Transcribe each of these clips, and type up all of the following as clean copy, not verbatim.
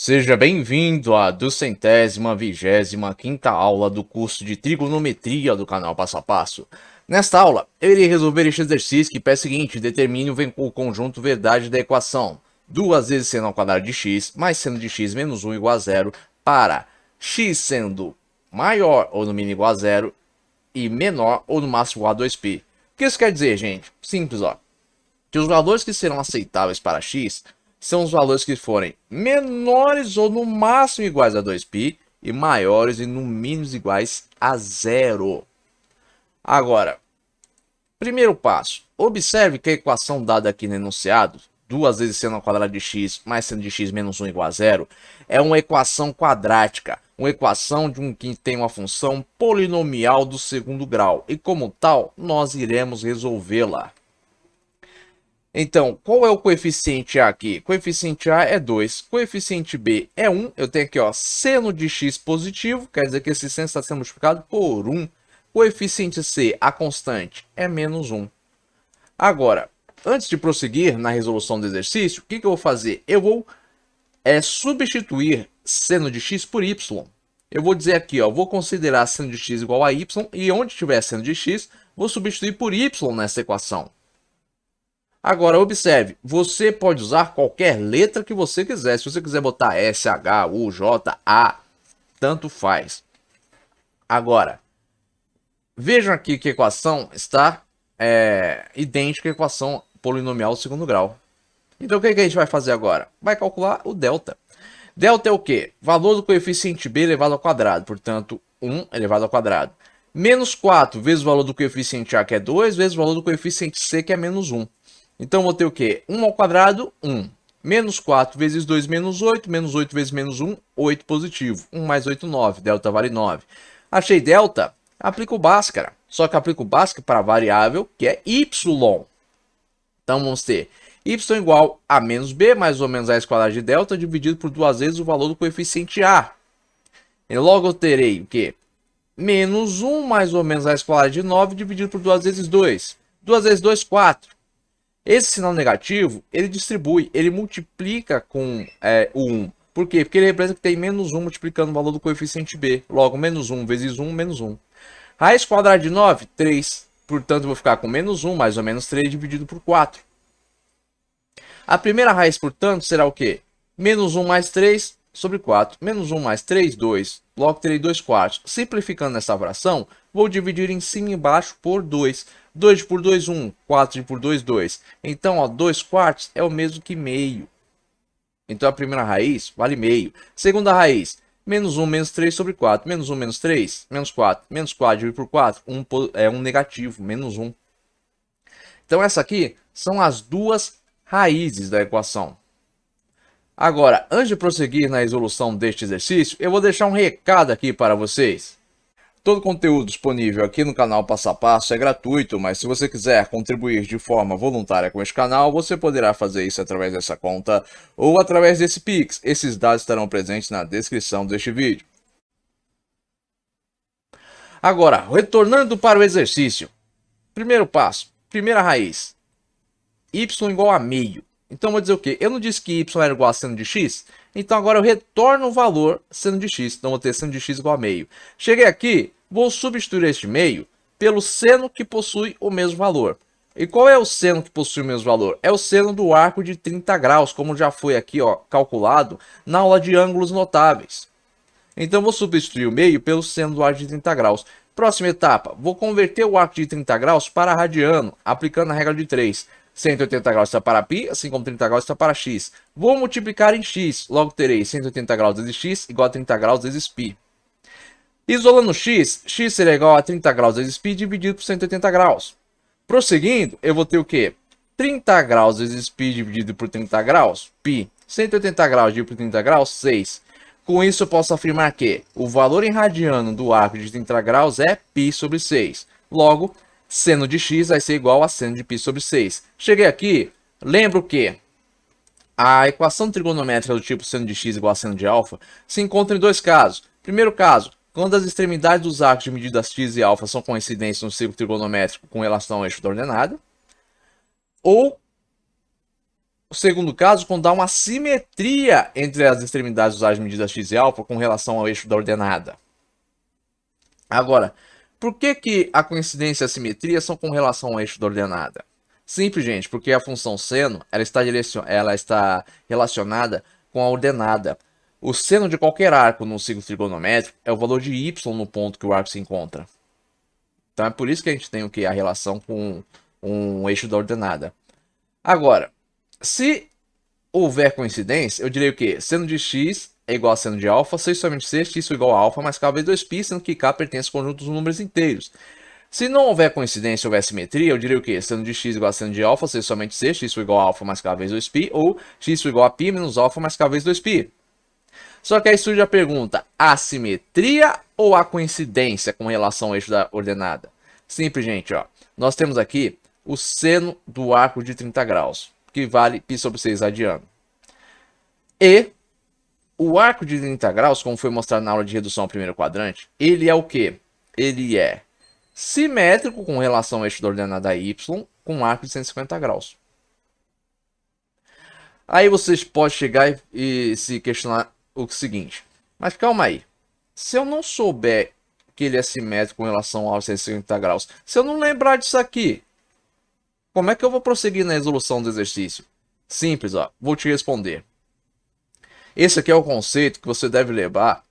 Seja bem-vindo à 225ª aula do curso de trigonometria do canal Passo a Passo. Nesta aula, eu irei resolver este exercício que pede o seguinte: determine o conjunto verdade da equação 2 vezes seno ao quadrado de x mais seno de x menos 1 igual a zero para x sendo maior ou no mínimo igual a zero e menor ou no máximo igual a 2π. O que isso quer dizer, gente? Simples, ó. Que os valores que serão aceitáveis para x são os valores que forem menores ou no máximo iguais a 2π e maiores e no mínimo iguais a zero. Agora, primeiro passo, observe que a equação dada aqui no enunciado, 2 vezes seno ao quadrado de x mais seno de x menos 1 igual a zero, é uma equação quadrática, uma equação que tem uma função polinomial do segundo grau, e como tal, nós iremos resolvê-la. Então, qual é o coeficiente A aqui? Coeficiente A é 2, coeficiente B é 1. Eu tenho aqui, ó, seno de x positivo, quer dizer que esse seno está sendo multiplicado por 1. Coeficiente C, a constante, é menos 1. Agora, antes de prosseguir na resolução do exercício, o que eu vou fazer? Eu vou substituir seno de x por y. Eu vou dizer aqui, ó, vou considerar seno de x igual a y, e onde tiver seno de x, vou substituir por y nessa equação. Agora, observe, você pode usar qualquer letra que você quiser. Se você quiser botar S, H, U, J, A, tanto faz. Agora, vejam aqui que a equação está idêntica à equação polinomial do segundo grau. Então, o que a gente vai fazer agora? Vai calcular o delta. Delta é o quê? Valor do coeficiente B elevado ao quadrado. Portanto, 1 elevado ao quadrado. Menos 4 vezes o valor do coeficiente A, que é 2, vezes o valor do coeficiente C, que é menos 1. Então, vou ter o quê? 1 ao quadrado, 1. Menos 4 vezes 2, menos 8. Menos 8 vezes menos 1, 8 positivo. 1 mais 8, 9. Delta vale 9. Achei delta? Aplico o Bhaskara. Só que aplico o Bhaskara para a variável, que é y. Então, vamos ter y igual a menos b, mais ou menos a quadrada de delta, dividido por 2 vezes o valor do coeficiente a. E logo eu terei o quê? Menos 1 mais ou menos a quadrada de 9, dividido por 2 vezes 2. 2 vezes 2, 4. Esse sinal negativo, ele distribui, ele multiplica com o 1. Por quê? Porque ele representa que tem menos 1 multiplicando o valor do coeficiente b. Logo, menos 1 vezes 1, menos 1. Raiz quadrada de 9, 3. Portanto, eu vou ficar com menos 1, mais ou menos 3, dividido por 4. A primeira raiz, portanto, será o quê? Menos 1 mais 3 sobre 4. Menos 1 mais 3, 2. Logo, terei 2 quartos. Simplificando essa fração, vou dividir em cima e embaixo por 2. 2 por 2, 1. 4 por 2, 2. Então, ó, 2 quartos é o mesmo que meio. Então, a primeira raiz vale meio. Segunda raiz, menos 1 menos 3 sobre 4. Menos 1 menos 3, menos 4. Menos 4 dividido por 4, é um negativo, menos 1. Então, essa aqui são as duas raízes da equação. Agora, antes de prosseguir na resolução deste exercício, eu vou deixar um recado aqui para vocês. Todo o conteúdo disponível aqui no canal Passo a Passo é gratuito, mas se você quiser contribuir de forma voluntária com este canal, você poderá fazer isso através dessa conta ou através desse Pix. Esses dados estarão presentes na descrição deste vídeo. Agora, retornando para o exercício. Primeiro passo, primeira raiz. Y igual a meio. Então, vou dizer o quê? Eu não disse que y era igual a seno de x? Então, agora eu retorno o valor seno de x. Então, vou ter seno de x igual a meio. Cheguei aqui, vou substituir este meio pelo seno que possui o mesmo valor. E qual é o seno que possui o mesmo valor? É o seno do arco de 30 graus, como já foi aqui, ó, calculado na aula de ângulos notáveis. Então, vou substituir o meio pelo seno do arco de 30 graus. Próxima etapa, vou converter o arco de 30 graus para radiano, aplicando a regra de 3. 180 graus está para π, assim como 30 graus está para x. Vou multiplicar em x, logo terei 180 graus vezes x igual a 30 graus vezes π. Isolando x, x será igual a 30 graus vezes π dividido por 180 graus. Prosseguindo, eu vou ter o quê? 30 graus vezes π dividido por 30 graus, π. 180 graus dividido por 30 graus, 6. Com isso, eu posso afirmar que o valor em radiano do arco de 30 graus é π sobre 6. Logo, seno de x vai ser igual a seno de π sobre 6. Cheguei aqui, lembro que a equação trigonométrica do tipo seno de x igual a seno de alfa se encontra em dois casos. Primeiro caso, quando as extremidades dos arcos de medidas x e alfa são coincidentes no círculo trigonométrico com relação ao eixo da ordenada. Ou O segundo caso, quando há uma simetria entre as extremidades dos ais medidas x e alfa com relação ao eixo da ordenada. Agora, por que a coincidência e a simetria são com relação ao eixo da ordenada? Simples, gente, porque a função seno ela está relacionada com a ordenada. O seno de qualquer arco no ciclo trigonométrico é o valor de y no ponto que o arco se encontra. Então é por isso que a gente tem o que? A relação com um eixo da ordenada. Agora, se houver coincidência, eu direi o que? Seno de x é igual a seno de alfa, se somente c, x igual a alfa mais k vezes 2π, sendo que k pertence ao conjunto dos números inteiros. Se não houver coincidência ou houver simetria, eu direi o que? Seno de x igual a seno de alfa, se somente c, x igual a alfa mais k vezes 2π, ou x igual a π menos alfa mais k vezes 2π. Só que aí surge a pergunta, a simetria ou a coincidência com relação ao eixo da ordenada? Simples, gente, ó. Nós temos aqui o seno do arco de 30 graus, que vale π sobre 6 radiano. E o arco de 30 graus, como foi mostrado na aula de redução ao primeiro quadrante, ele é o quê? Ele é simétrico com relação ao eixo da ordenada y com um arco de 150 graus. Aí vocês podem chegar e se questionar o seguinte, mas calma aí, se eu não souber que ele é simétrico com relação aos 150 graus, se eu não lembrar disso aqui, como é que eu vou prosseguir na resolução do exercício? Simples, ó, vou te responder. Esse aqui é o conceito que você deve levar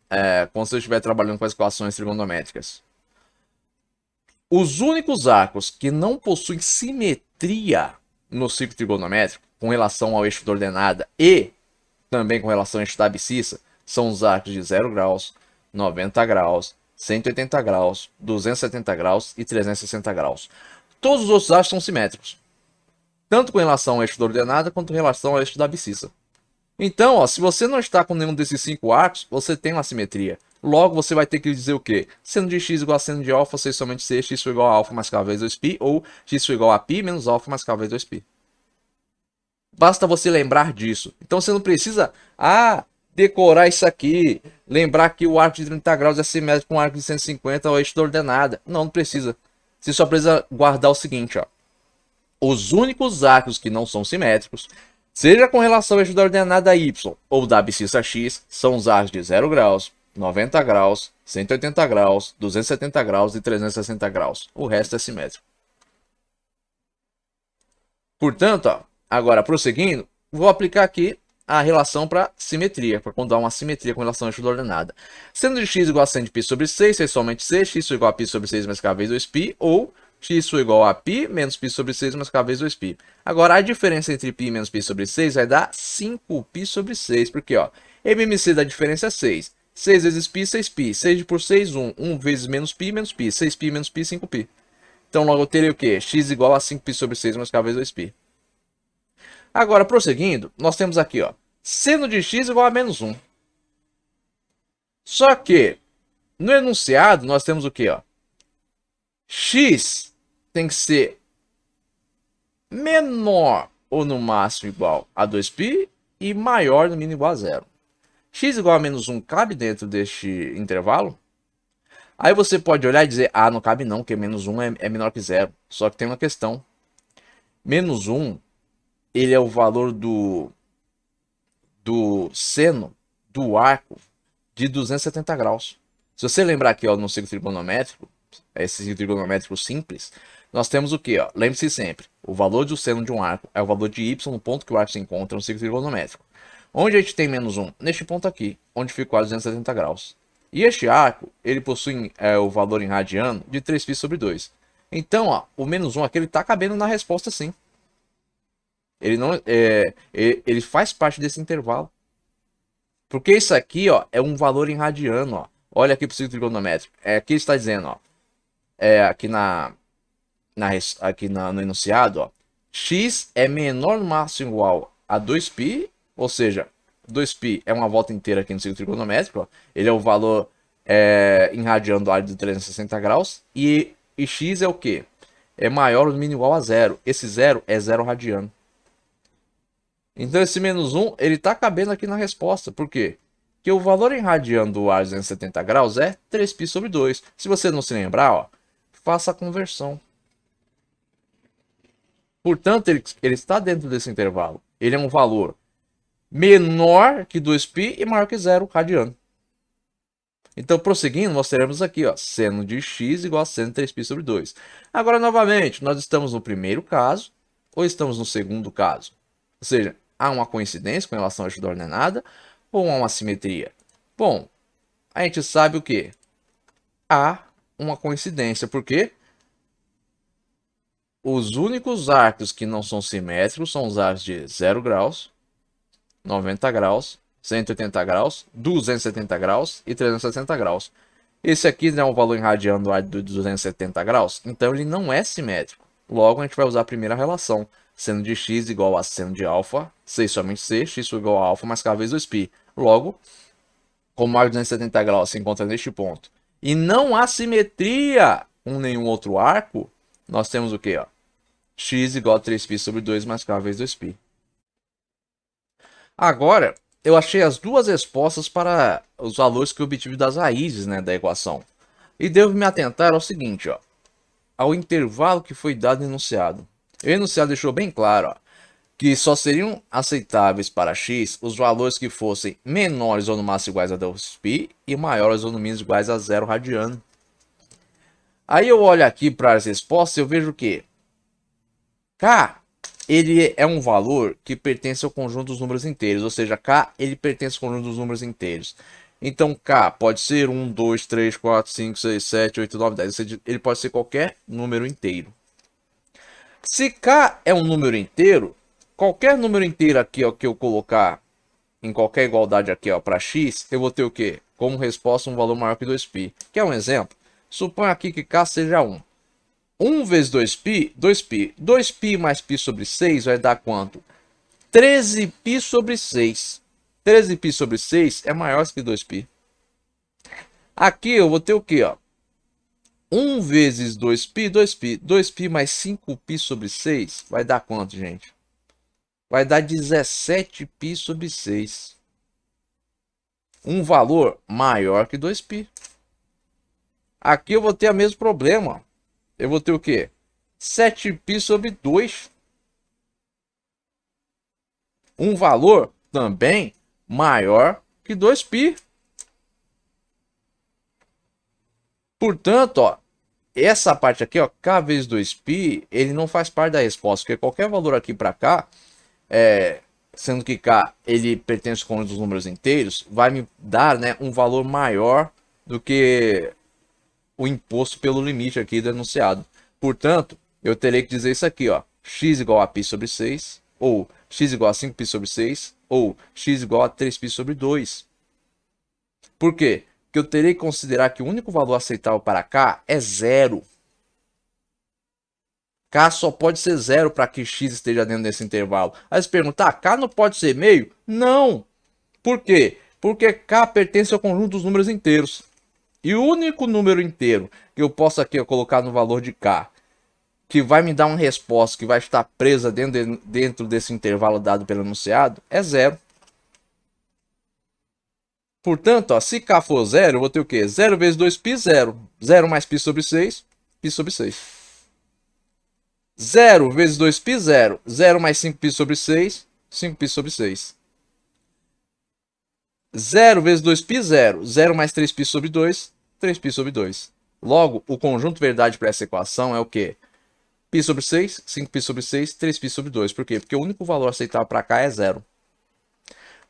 quando você estiver trabalhando com as equações trigonométricas. Os únicos arcos que não possuem simetria no ciclo trigonométrico com relação ao eixo da ordenada e também com relação ao eixo da abscissa são os arcos de 0 graus, 90 graus, 180 graus, 270 graus e 360 graus. Todos os outros arcos são simétricos, tanto com relação ao eixo da ordenada quanto com relação ao eixo da abscissa. Então, ó, se você não está com nenhum desses 5 arcos, você tem uma simetria. Logo, você vai ter que dizer o quê? Seno de x igual a seno de alfa, se somente c, x igual a alfa mais k vezes 2π, ou x igual a π menos alfa mais k vezes 2π. Basta você lembrar disso. Então, você não precisa decorar isso aqui, lembrar que o arco de 30 graus é simétrico com o arco de 150 ao eixo da ordenada. Não, não precisa. Você só precisa guardar o seguinte, ó. Os únicos arcos que não são simétricos, seja com relação ao eixo da ordenada y ou da abscissa x, são os arcos de 0 graus, 90 graus, 180 graus, 270 graus e 360 graus. O resto é simétrico. Portanto, ó, agora prosseguindo, vou aplicar aqui a relação para simetria, para quando há uma simetria com relação ao eixo da ordenada. Sendo de x igual a 100 de π sobre 6, é somente c, x igual a π sobre 6 mais k vezes 2π, ou x igual a π menos π sobre 6 mais k vezes 2π. Agora, a diferença entre π menos π sobre 6 vai dar 5π sobre 6, porque ó, MMC da diferença é 6. 6 vezes π, 6π. 6 por 6, 1. 1 vezes menos π, menos π. 6π menos π, 5π. Então, logo eu terei o quê? X igual a 5π sobre 6 mais k vezes 2π. Agora, prosseguindo, nós temos aqui, ó, seno de x igual a menos 1. Só que, no enunciado, nós temos o quê, ó? X tem que ser menor ou no máximo igual a 2π e maior no mínimo igual a 0. X igual a menos 1 cabe dentro deste intervalo? Aí você pode olhar e dizer, não cabe não, porque menos 1 é menor que 0. Só que tem uma questão. Menos 1, ele é o valor do seno do arco de 270 graus. Se você lembrar aqui, ó, no ciclo trigonométrico, esse ciclo trigonométrico simples, nós temos o que? Lembre-se sempre, o valor do seno de um arco é o valor de y no ponto que o arco se encontra no ciclo trigonométrico. Onde a gente tem menos 1? Neste ponto aqui, onde fica quase 270 graus. E este arco, ele possui o valor em radiano de 3π sobre 2. Então, ó, o menos 1 aqui, ele está cabendo na resposta sim. Ele não ele faz parte desse intervalo. Porque isso aqui, ó, é um valor em radiano, ó. Olha aqui para o ciclo trigonométrico. Aqui está dizendo, ó, aqui no enunciado, ó, x é menor ou máximo igual a 2π, ou seja, 2π é uma volta inteira aqui no ciclo trigonométrico, ó. Ele é o valor em radiano do área de 360 graus, e x é o que? É maior ou mínimo igual a 0. Esse 0 é 0 radiano. Então esse menos 1, ele está cabendo aqui na resposta. Por quê? Porque o valor em radiano do ar de 270 graus é 3π sobre 2. Se você não se lembrar, ó, faça a conversão. Portanto, ele está dentro desse intervalo. Ele é um valor menor que 2π e maior que 0 radiano. Então, prosseguindo, nós teremos aqui, ó, seno de x igual a seno de 3π sobre 2. Agora, novamente, nós estamos no primeiro caso ou estamos no segundo caso? Ou seja, há uma coincidência com relação à ajuda ordenada ou há uma simetria? Bom, a gente sabe o que? Há uma coincidência, porque os únicos arcos que não são simétricos são os arcos de 0 graus, 90 graus, 180 graus, 270 graus e 360 graus. Esse aqui é um valor em radiano do arco de 270 graus, então ele não é simétrico. Logo, a gente vai usar a primeira relação, seno de x igual a seno de alfa, c somente c, x igual a alfa mais k vezes 2π. Logo, como o arco de 270 graus se encontra neste ponto, e não há simetria com nenhum outro arco, nós temos o que? X igual a 3π sobre 2 mais k vezes 2π. Agora, eu achei as duas respostas para os valores que eu obtive das raízes, né, da equação. E devo me atentar ao seguinte, ó, ao intervalo que foi dado no enunciado. O enunciado deixou bem claro, ó, que só seriam aceitáveis para x os valores que fossem menores ou no máximo iguais a 2π e maiores ou no mínimo iguais a 0 radiano. Aí eu olho aqui para as respostas e eu vejo que k ele é um valor que pertence ao conjunto dos números inteiros, ou seja, k ele pertence ao conjunto dos números inteiros. Então k pode ser 1, 2, 3, 4, 5, 6, 7, 8, 9, 10, ou seja, ele pode ser qualquer número inteiro. Se k é um número inteiro, qualquer número inteiro aqui ó, que eu colocar em qualquer igualdade aqui para x, eu vou ter o quê? Como resposta um valor maior que 2π. Quer um exemplo? Suponha aqui que k seja 1. 1 vezes 2π, 2π. 2π mais π sobre 6 vai dar quanto? 13π sobre 6. 13π sobre 6 é maior que 2π. Aqui eu vou ter o quê? 1 vezes 2π, 2π. 2π mais 5π sobre 6 vai dar quanto, gente? Vai dar 17π sobre 6. Um valor maior que 2π. Aqui eu vou ter o mesmo problema. Eu vou ter o quê? 7π sobre 2. Um valor também maior que 2π. Portanto, ó, essa parte aqui, ó, k vezes 2π, ele não faz parte da resposta, porque qualquer valor aqui para cá, sendo que k ele pertence ao conjunto dos números inteiros, vai me dar, né, um valor maior do que o imposto pelo limite aqui do enunciado. Portanto, eu terei que dizer isso aqui, ó, x igual a π sobre 6, ou x igual a 5π sobre 6, ou x igual a 3π sobre 2. Por quê? Porque eu terei que considerar que o único valor aceitável para k é 0. K só pode ser 0 para que x esteja dentro desse intervalo. Aí você pergunta, k não pode ser meio? Não. Por quê? Porque k pertence ao conjunto dos números inteiros. E o único número inteiro que eu posso aqui colocar no valor de k, que vai me dar uma resposta que vai estar presa dentro desse intervalo dado pelo enunciado, é 0. Portanto, ó, se k for 0, eu vou ter o quê? 0 vezes 2π, 0. 0 mais π sobre 6, π sobre 6. 0 vezes 2π, 0. 0 mais 5π sobre 6, 5π sobre 6. 0 vezes 2π, 0. 0 mais 3π sobre 2, 3π sobre 2. Logo, o conjunto verdade para essa equação é o quê? π sobre 6, 5π sobre 6, 3π sobre 2. Por quê? Porque o único valor aceitável para cá é 0.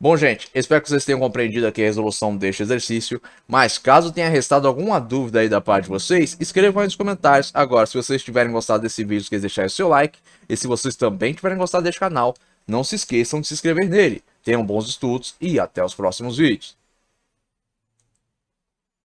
Bom, gente, espero que vocês tenham compreendido aqui a resolução deste exercício, mas caso tenha restado alguma dúvida aí da parte de vocês, escrevam aí nos comentários. Agora, se vocês tiverem gostado desse vídeo, esqueçam de deixar o seu like, e se vocês também tiverem gostado deste canal, não se esqueçam de se inscrever nele. Tenham bons estudos e até os próximos vídeos.